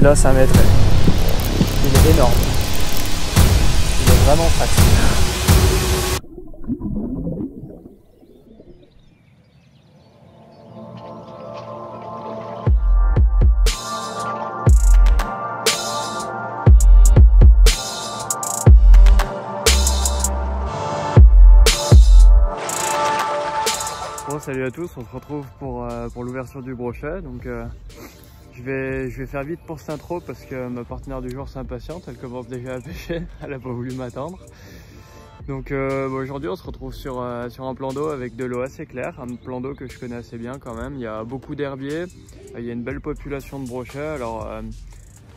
Celui-là, c'est un mètre. Il est énorme. Il est vraiment facile. Bon, salut à tous, on se retrouve pour l'ouverture du brochet. Donc je vais faire vite pour cette intro parce que ma partenaire du jour s'impatiente, elle commence déjà à pêcher, elle n'a pas voulu m'attendre. Donc aujourd'hui on se retrouve sur un plan d'eau avec de l'eau assez claire, un plan d'eau que je connais assez bien quand même. Il y a beaucoup d'herbiers, il y a une belle population de brochets. Alors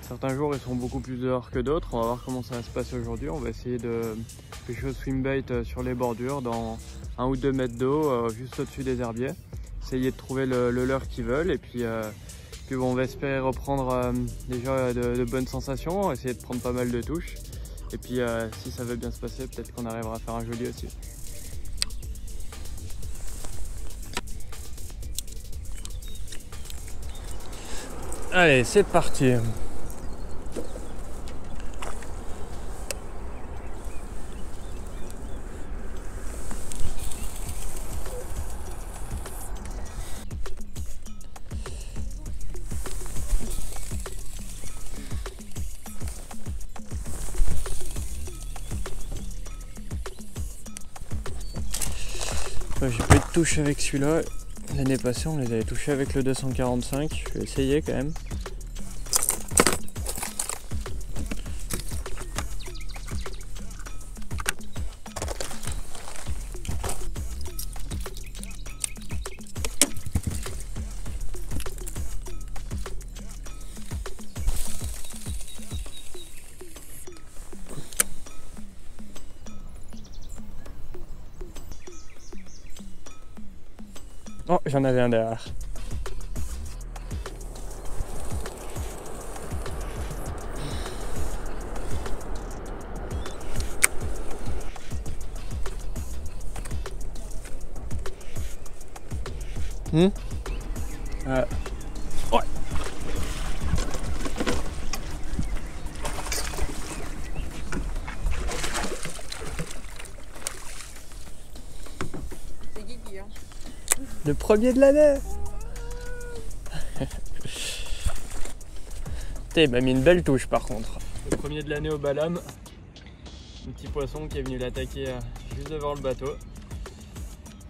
certains jours ils sont beaucoup plus dehors que d'autres, on va voir comment ça va se passer aujourd'hui. On va essayer de pêcher au swimbait sur les bordures dans 1 ou 2 mètres d'eau juste au-dessus des herbiers. Essayer de trouver le leurre qu'ils veulent et puis bon, on va espérer reprendre déjà de bonnes sensations, essayer de prendre pas mal de touches. Et puis si ça veut bien se passer, peut-être qu'on arrivera à faire un joli aussi. Allez, c'est parti. J'ai pas eu de touche avec celui-là. L'année passée, on les avait touchés avec le 245. Je vais essayer quand même. Oh, j'en avais un derrière. Ouais. C'est Guigui, hein. Le premier de l'année. Il m'a mis une belle touche par contre. Le premier de l'année au Balam. Un petit poisson qui est venu l'attaquer juste devant le bateau.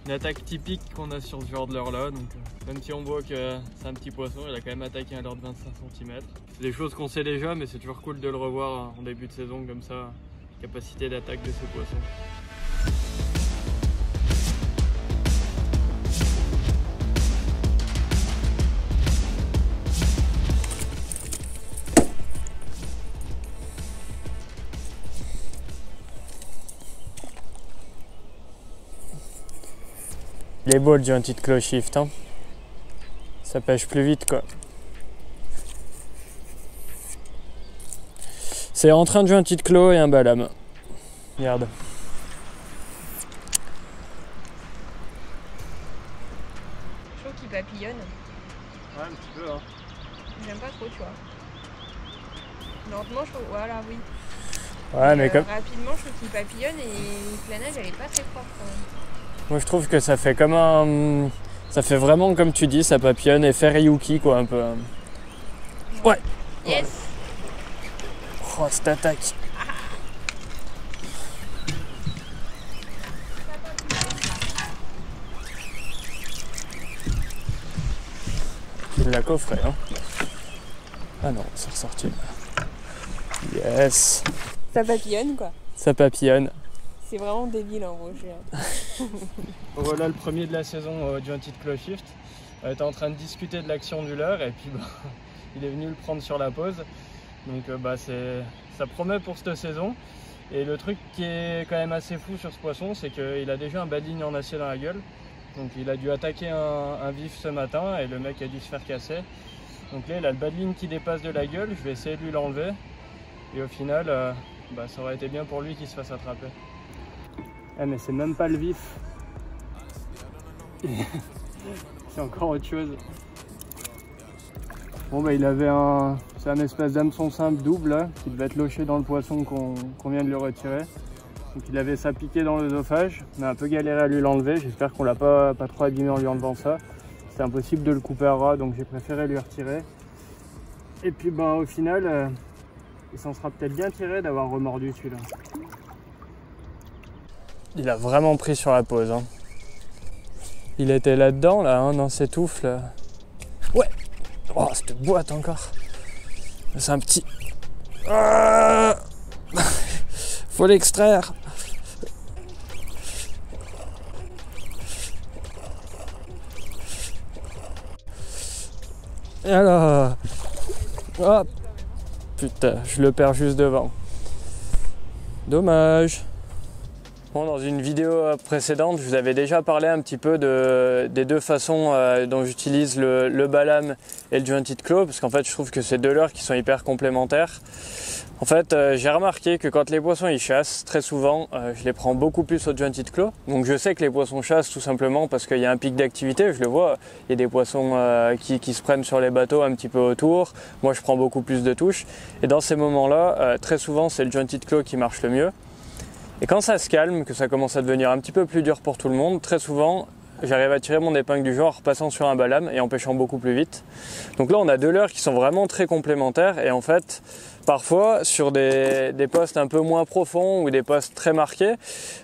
Une attaque typique qu'on a sur ce genre de leurre là. Donc même si on voit que c'est un petit poisson, il a quand même attaqué un leurre de 25 cm. C'est des choses qu'on sait déjà, mais c'est toujours cool de le revoir en début de saison comme ça. Capacité d'attaque de ce poisson. Il est beau le Jointed Claw Shift, hein. Ça pêche plus vite quoi. C'est entre un Jointed Claw et un Balam. Regarde. Je trouve qu'il papillonne. Ouais, un petit peu, hein. J'aime pas trop, tu vois. Lentement, je trouve. Voilà, oui. Ouais, mais comme. Rapidement, je trouve qu'il papillonne et la neige, elle est pas très propre quand même. Moi je trouve que ça fait comme un... Ça fait vraiment comme tu dis, ça papillonne, effet Ryuki quoi un peu. Ouais. Yes. Oh cette attaque. Il l'a coffré hein. Ah non, c'est ressorti. Yes. Ça papillonne quoi. Ça papillonne. C'est vraiment débile en rocher. Voilà le premier de la saison au Jointed Claw Shift. On était en train de discuter de l'action du leurre et puis il est venu le prendre sur la pause. Donc ça promet pour cette saison. Et le truc qui est quand même assez fou sur ce poisson, c'est qu'il a déjà un bas de ligne en acier dans la gueule. Donc il a dû attaquer un vif ce matin et le mec a dû se faire casser. Donc là il a le bas de ligne qui dépasse de la gueule, je vais essayer de lui l'enlever. Et au final, ça aurait été bien pour lui qu'il se fasse attraper. Eh mais c'est même pas le vif. C'est encore autre chose. Bon il avait un C'est un espèce d'hameçon simple double là, qui devait être loché dans le poisson qu'on vient de lui retirer. Donc il avait ça piqué dans l'œsophage, on a un peu galéré à lui l'enlever, j'espère qu'on l'a pas trop abîmé en lui enlevant ça. C'était impossible de le couper à ras, donc j'ai préféré lui retirer. Et puis ben, au final, il s'en sera peut-être bien tiré d'avoir remordu celui-là. Il a vraiment pris sur la pause. Hein. Il était là-dedans, là, hein, dans ses touffles. Ouais. Oh, cette boîte encore. C'est un petit... Ah, faut l'extraire. Et alors... Oh, putain, je le perds juste devant. Dommage. Bon, dans une vidéo précédente, je vous avais déjà parlé un petit peu des deux façons dont j'utilise le ballam et le jointed claw, parce qu'en fait je trouve que c'est deux leurres qui sont hyper complémentaires. En fait, j'ai remarqué que quand les poissons ils chassent, très souvent, je les prends beaucoup plus au jointed claw. Donc je sais que les poissons chassent tout simplement parce qu'il y a un pic d'activité, je le vois. Il y a des poissons qui se prennent sur les bateaux un petit peu autour. Moi je prends beaucoup plus de touches. Et dans ces moments-là, très souvent c'est le jointed claw qui marche le mieux. Et quand ça se calme, que ça commence à devenir un petit peu plus dur pour tout le monde, très souvent, j'arrive à tirer mon épingle du jeu en repassant sur un ballam et en pêchant beaucoup plus vite. Donc là, on a deux leurres qui sont vraiment très complémentaires et en fait, parfois, sur des postes un peu moins profonds ou des postes très marqués,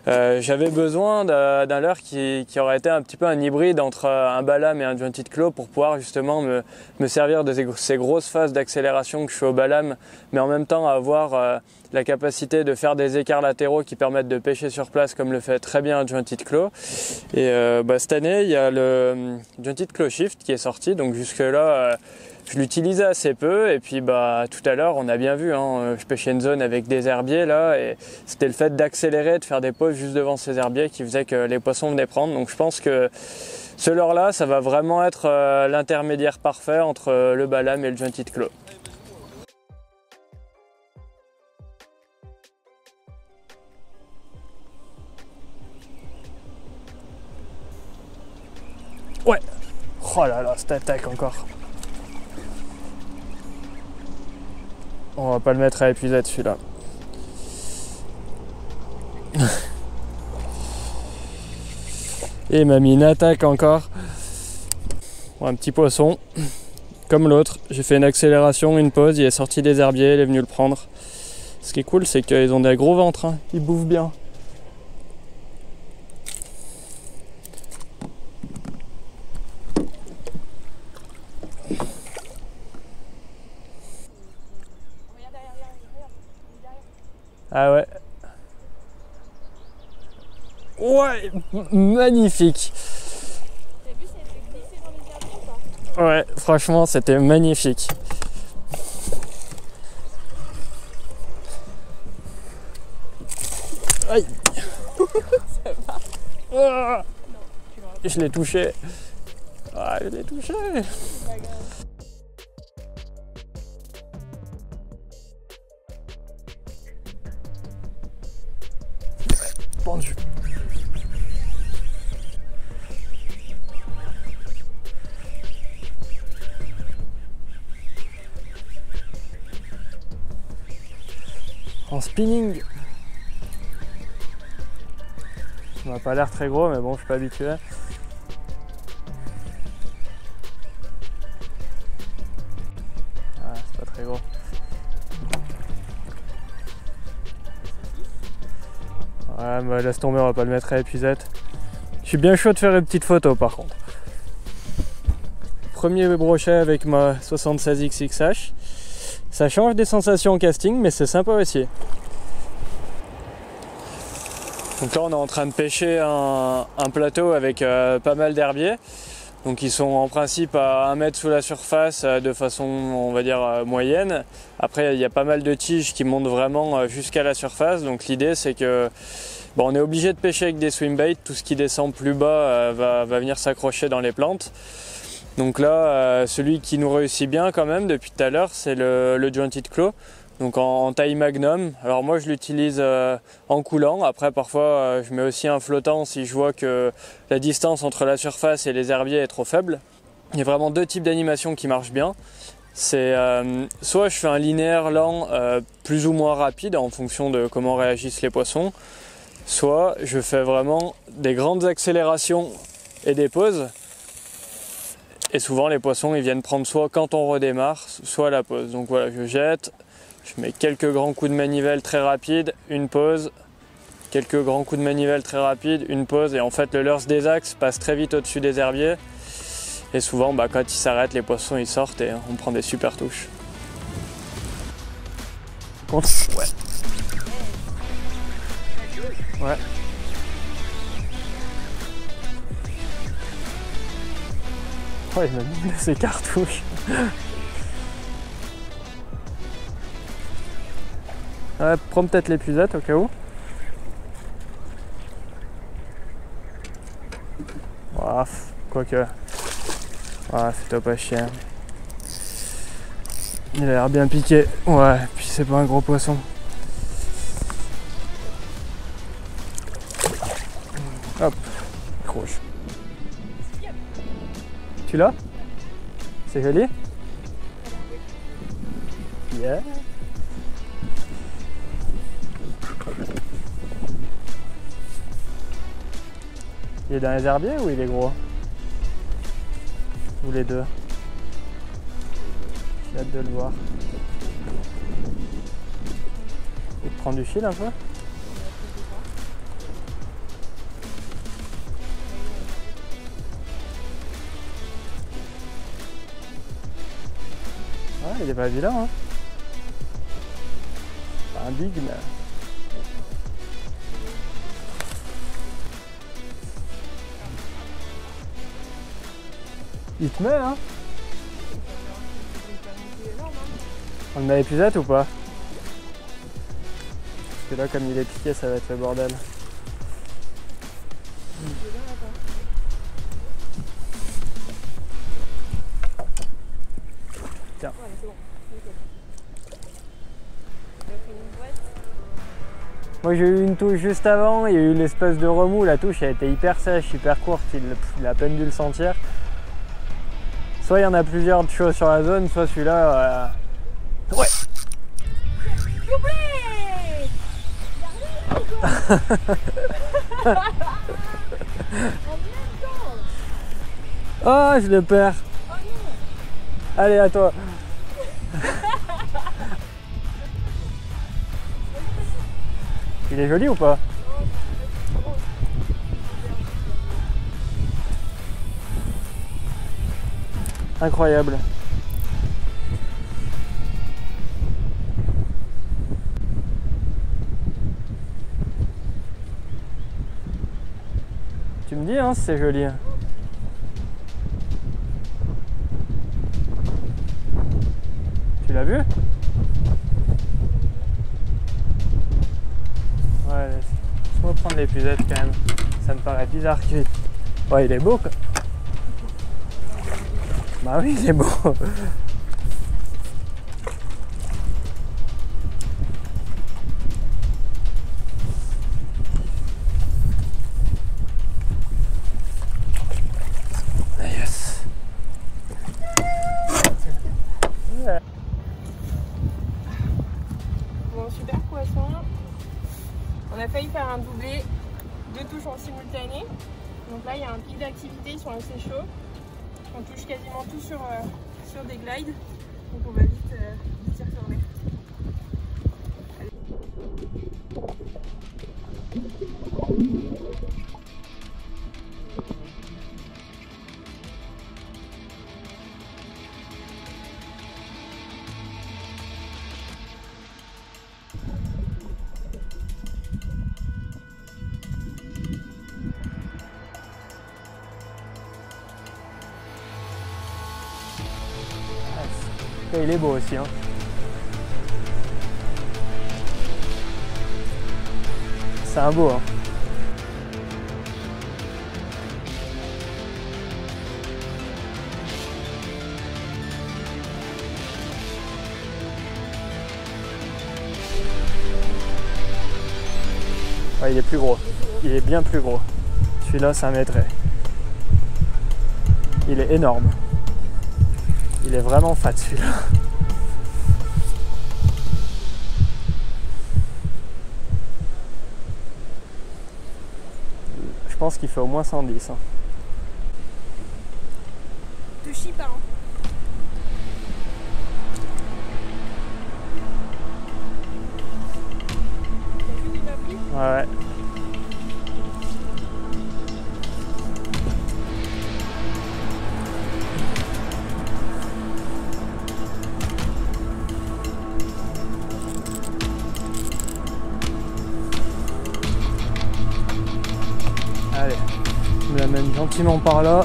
j'avais besoin d'un leurre qui aurait été un petit peu un hybride entre un ballam et un jointed claw pour pouvoir justement me servir de ces grosses phases d'accélération que je fais au ballam, mais en même temps avoir la capacité de faire des écarts latéraux qui permettent de pêcher sur place comme le fait très bien un jointed claw. Et cette année, il y a le jointed claw shift qui est sorti, donc jusque là je l'utilisais assez peu et puis tout à l'heure on a bien vu, hein, je pêchais une zone avec des herbiers là et c'était le fait d'accélérer, de faire des pauses juste devant ces herbiers qui faisait que les poissons venaient prendre. Donc je pense que ce leurre là, ça va vraiment être l'intermédiaire parfait entre le ballam et le jointed claw. Ouais. Oh là là, cette attaque encore. On va pas le mettre à épuisette celui-là. Et il m'a mis une attaque encore. Bon, un petit poisson. Comme l'autre. J'ai fait une accélération, une pause. Il est sorti des herbiers, il est venu le prendre. Ce qui est cool, c'est qu'ils ont des gros ventres. Hein. Ils bouffent bien. Ah ouais. Ouais, magnifique. T'as vu, ça a fait glisser dans les herbiers ou pas? Ouais, franchement, c'était magnifique. Aïe. Ça va? Ah, Non, tu l'auras pas. je l'ai touché. Ah, je l'ai touché. C'est pas grave. Pendu. En spinning. Ça m'a pas l'air très gros, mais bon, je suis pas habitué. Ah, c'est pas très gros. Ouais, mais laisse tomber, on va pas le mettre à épuisette. Je suis bien chaud de faire une petite photo par contre. Premier brochet avec ma 76XXH. Ça change des sensations au casting, mais c'est sympa aussi. Donc là on est en train de pêcher un plateau avec pas mal d'herbiers. Donc ils sont en principe à 1 mètre sous la surface de façon on va dire moyenne. Après il y a pas mal de tiges qui montent vraiment jusqu'à la surface. Donc l'idée c'est que on est obligé de pêcher avec des swimbaits. Tout ce qui descend plus bas va venir s'accrocher dans les plantes. Donc là celui qui nous réussit bien quand même depuis tout à l'heure c'est le jointed claw. Donc en taille magnum. Alors moi je l'utilise en coulant. Après parfois je mets aussi un flottant si je vois que la distance entre la surface et les herbiers est trop faible. Il y a vraiment deux types d'animation qui marchent bien. c'est soit je fais un linéaire lent plus ou moins rapide en fonction de comment réagissent les poissons, soit je fais vraiment des grandes accélérations et des pauses. Et souvent les poissons ils viennent prendre soit quand on redémarre, soit à la pause. Donc voilà, je jette, je mets quelques grands coups de manivelle très rapides, une pause, quelques grands coups de manivelle très rapides, une pause. Et en fait le leurre des axes passe très vite au-dessus des herbiers. Et souvent quand ils s'arrêtent, les poissons ils sortent et on prend des super touches. Ouais. Ouais. Oh, il m'a mis ses cartouches. Ouais, prends peut-être l'épuisette au cas où. Oh, quoique. Ouais, fais-toi pas chier. Il a l'air bien piqué. Ouais, puis c'est pas un gros poisson. Hop, croche. Tu l'as? C'est joli? Yeah. Il est dans les herbiers ou il est gros? Ou les deux? J'ai hâte de le voir. Il te prend du fil un peu? Ouais, il est pas vilain, hein. Pas un big, mais... Il te met, hein. On le met à l'épuisette ou pas? Parce que là, comme il est piqué, ça va être le bordel. Tiens. Moi j'ai eu une touche juste avant, il y a eu l'espèce de remous, la touche elle était hyper sèche, hyper courte, il a à peine dû le sentir. Soit il y en a plusieurs de chauds sur la zone, soit celui-là... Ouais. Oh, je le perds. Allez, à toi. Il est joli ou pas? Incroyable. Tu me dis hein si c'est joli. Tu l'as vu? Ouais, laisse-moi prendre l'épuisette quand même. Ça me paraît bizarre qu'il... Ouais, il est beau quoi. Bah oui, il est beau. Yes. Bon, super poisson. On a failli faire un doublé, 2 touches en simultané. Donc là, il y a un pic d'activité, ils sont assez chauds. On touche quasiment tout sur des glides. Donc on va vite y retourner. Et il est beau aussi. Hein. C'est un beau. Hein. Ouais, il est plus gros. Il est bien plus gros. Celui-là, c'est 1 mètre. Il est énorme. Il est vraiment fat celui-là. Je pense qu'il fait au moins 110. Hein. Te chie pas. Hein. T'as vu qu'il m'a pris ? Ouais. Allez, je me l'amène gentiment par là.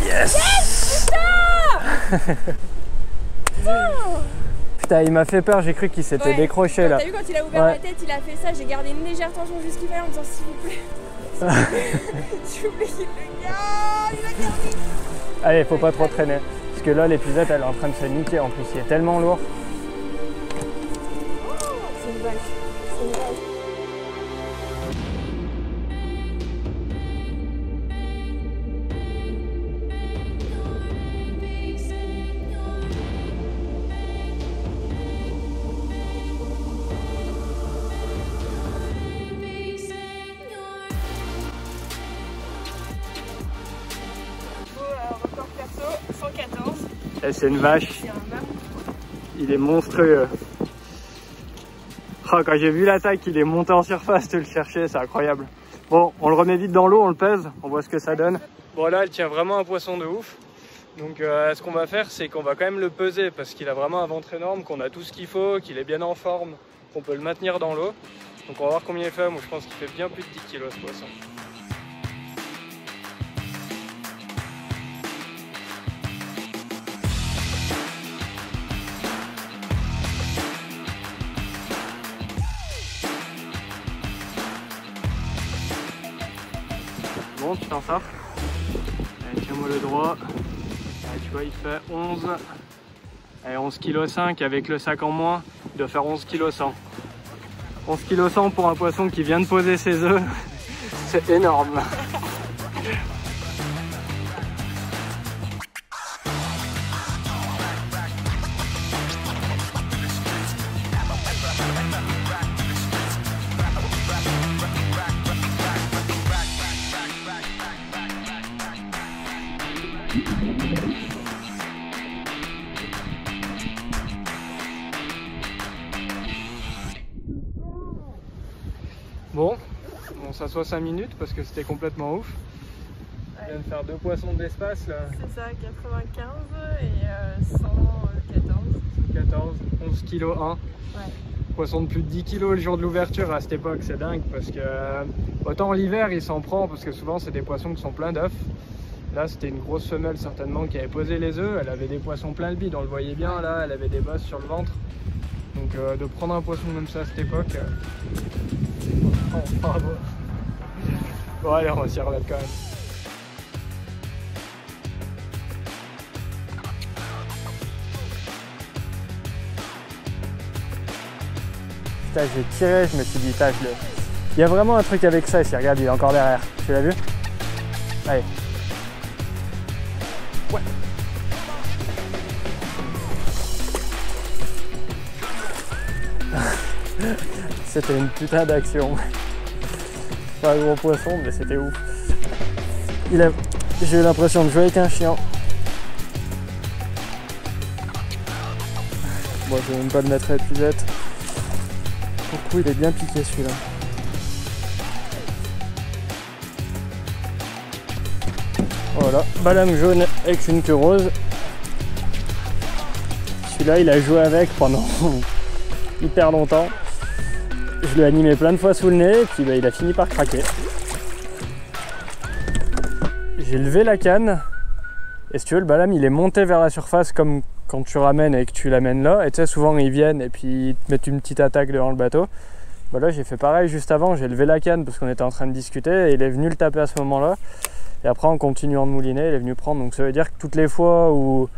Yes, putain, il m'a fait peur, j'ai cru qu'il s'était décroché là. T'as vu quand il a ouvert la tête, il a fait ça, j'ai gardé une légère tension jusqu'il fallait en me disant s'il vous plaît. S'il vous plaît, qu'il le garde, il a gardé. Allez, faut pas trop traîner. Parce que là, l'épisode, elle est en train de se niquer en plus, il est tellement lourd. Oh, c'est une vache, c'est une vache. Record perso, 114. Et c'est une vache. C'est un mammouth. Il est monstrueux. Oh, quand j'ai vu l'attaque, il est monté en surface, te le chercher, c'est incroyable. Bon, on le remet vite dans l'eau, on le pèse, on voit ce que ça donne. Bon là, elle tient vraiment un poisson de ouf. Donc ce qu'on va faire, c'est qu'on va quand même le peser parce qu'il a vraiment un ventre énorme, qu'on a tout ce qu'il faut, qu'il est bien en forme, qu'on peut le maintenir dans l'eau. Donc on va voir combien il fait. Moi je pense qu'il fait bien plus de 10 kilos ce poisson. Bon, tu t'en sors. Allez, tiens-moi le droit. Allez, tu vois, il fait 11. Allez, 11,5 kg avec le sac en moins. Il doit faire 11,1 kg. 11,1 kg pour un poisson qui vient de poser ses œufs. C'est énorme. Bon, on s'assoit 5 minutes parce que c'était complètement ouf. On vient de faire 2 poissons de l'espace là. C'est ça, 95 et 114. 14, 11 kg 1. Ouais. Poisson de plus de 10 kg le jour de l'ouverture à cette époque, c'est dingue parce que autant l'hiver il s'en prend parce que souvent c'est des poissons qui sont pleins d'œufs. Là c'était une grosse femelle certainement qui avait posé les œufs, elle avait des poissons plein le bide, on le voyait bien là, elle avait des bosses sur le ventre. Donc de prendre un poisson comme ça à cette époque, bravo. Bon allez, on va s'y remettre quand même. Putain, j'ai tiré, je me suis dit, tâche le. Il y a vraiment un truc avec ça ici, regarde, il est encore derrière. Tu l'as vu? Allez. Ouais. C'était une putain d'action. Pas un gros poisson, mais c'était ouf. J'ai eu l'impression de jouer avec un chien. Bon, je vais même pas le mettre à l'épuisette. Pour le coup, il est bien piqué celui-là. Voilà, balame jaune avec une queue rose. Celui-là, il a joué avec pendant hyper longtemps. Je l'ai animé plein de fois sous le nez et puis bah, il a fini par craquer. J'ai levé la canne et si tu veux, le balame il est monté vers la surface comme quand tu ramènes et que tu l'amènes là. Et tu sais, souvent ils viennent et puis ils te mettent une petite attaque devant le bateau. Bah là j'ai fait pareil juste avant, j'ai levé la canne parce qu'on était en train de discuter et il est venu le taper à ce moment-là. Et après en continuant de mouliner, il est venu prendre. Donc ça veut dire que toutes les fois où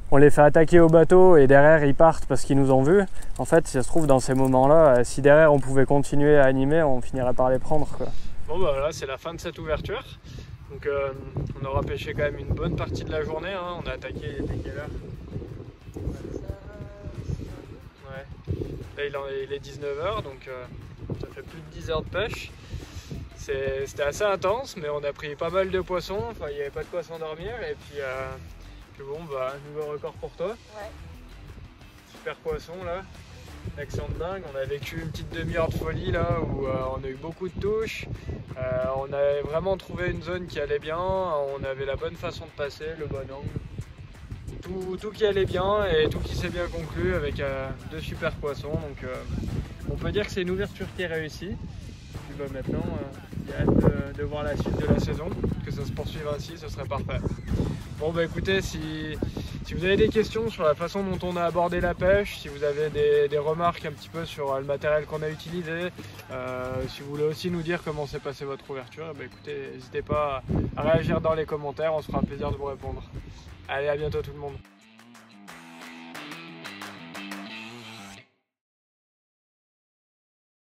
on les fait attaquer au bateau et derrière ils partent parce qu'ils nous ont vus, en fait si ça se trouve dans ces moments-là, si derrière on pouvait continuer à animer, on finirait par les prendre, quoi. Bon bah voilà, c'est la fin de cette ouverture. Donc on aura pêché quand même une bonne partie de la journée, hein. On a attaqué, il était quelle heure? Ouais. Là il est 19h, donc ça fait plus de 10 heures de pêche. C'était assez intense, mais on a pris pas mal de poissons, enfin il n'y avait pas de quoi s'endormir, et puis bon bah nouveau record pour toi. Ouais. Super poisson là, action de dingue. On a vécu une petite demi-heure de folie là où on a eu beaucoup de touches. On avait vraiment trouvé une zone qui allait bien, on avait la bonne façon de passer, le bon angle. Tout qui allait bien et tout qui s'est bien conclu avec 2 super poissons. Donc on peut dire que c'est une ouverture qui est réussie. Puis bah, maintenant, il y a hâte de voir la suite de la saison, que ça se poursuive ainsi, ce serait parfait. Bon bah écoutez, si vous avez des questions sur la façon dont on a abordé la pêche, si vous avez des remarques un petit peu sur le matériel qu'on a utilisé, si vous voulez aussi nous dire comment s'est passée votre ouverture, bah écoutez, n'hésitez pas à réagir dans les commentaires, on se fera un plaisir de vous répondre. Allez, à bientôt tout le monde.